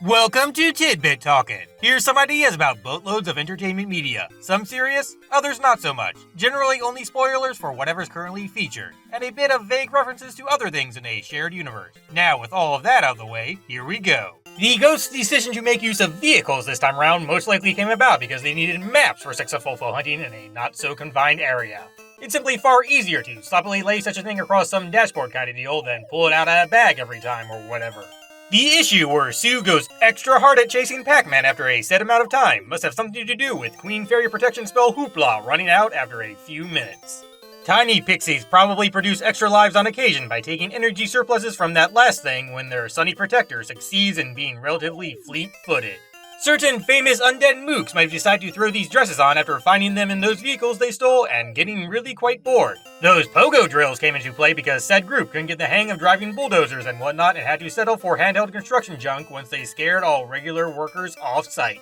Welcome to Tidbit Talkin. Here's some ideas about boatloads of entertainment media. Some serious, others not so much. Generally only spoilers for whatever's currently featured, and a bit of vague references to other things in a shared universe. Now with all of that out of the way, here we go. The Ghost's decision to make use of vehicles this time around most likely came about because they needed maps for successful hunting in a not-so-confined area. It's simply far easier to sloppily lay such a thing across some dashboard kind of deal than pull it out of a bag every time or whatever. The issue where Sue goes extra hard at chasing Pac-Man after a set amount of time must have something to do with Queen Fairy Protection spell Hoopla running out after a few minutes. Tiny pixies probably produce extra lives on occasion by taking energy surpluses from that last thing when their sunny protector succeeds in being relatively fleet-footed. Certain famous undead mooks might decide to throw these dresses on after finding them in those vehicles they stole and getting really quite bored. Those pogo drills came into play because said group couldn't get the hang of driving bulldozers and whatnot and had to settle for handheld construction junk once they scared all regular workers off-site.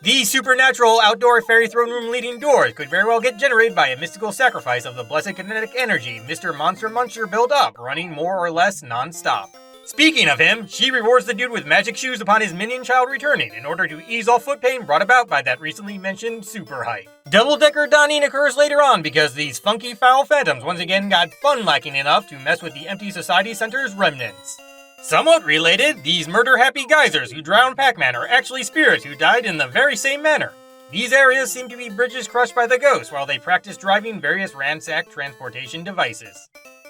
The supernatural outdoor fairy throne room leading doors could very well get generated by a mystical sacrifice of the blessed kinetic energy Mr. Monster Muncher built up, running more or less non-stop. Speaking of him, she rewards the dude with magic shoes upon his minion child returning in order to ease all foot pain brought about by that recently mentioned super hype. Double-decker donning occurs later on because these funky foul phantoms once again got fun lacking enough to mess with the empty society center's remnants. Somewhat related, these murder-happy geysers who drowned Pac-Man are actually spirits who died in the very same manner. These areas seem to be bridges crushed by the ghosts while they practice driving various ransacked transportation devices.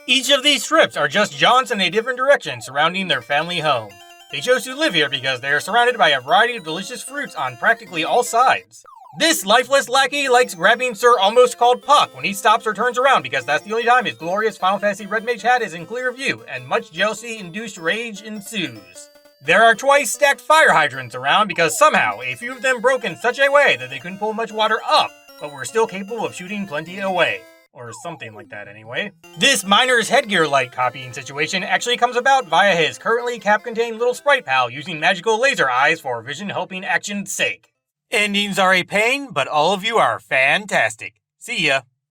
Each of these trips are just jaunts in a different direction surrounding their family home. They chose to live here because they are surrounded by a variety of delicious fruits on practically all sides. This lifeless lackey likes grabbing Sir Almost Called Pac when he stops or turns around because that's the only time his glorious Final Fantasy Red Mage hat is in clear view, and much jealousy-induced rage ensues. There are twice stacked fire hydrants around because somehow a few of them broke in such a way that they couldn't pull much water up, but were still capable of shooting plenty away. Or something like that anyway. This miner's headgear light copying situation actually comes about via his currently cap-contained little sprite pal using magical laser eyes for vision helping action's sake. Endings are a pain, but all of you are fantastic. See ya.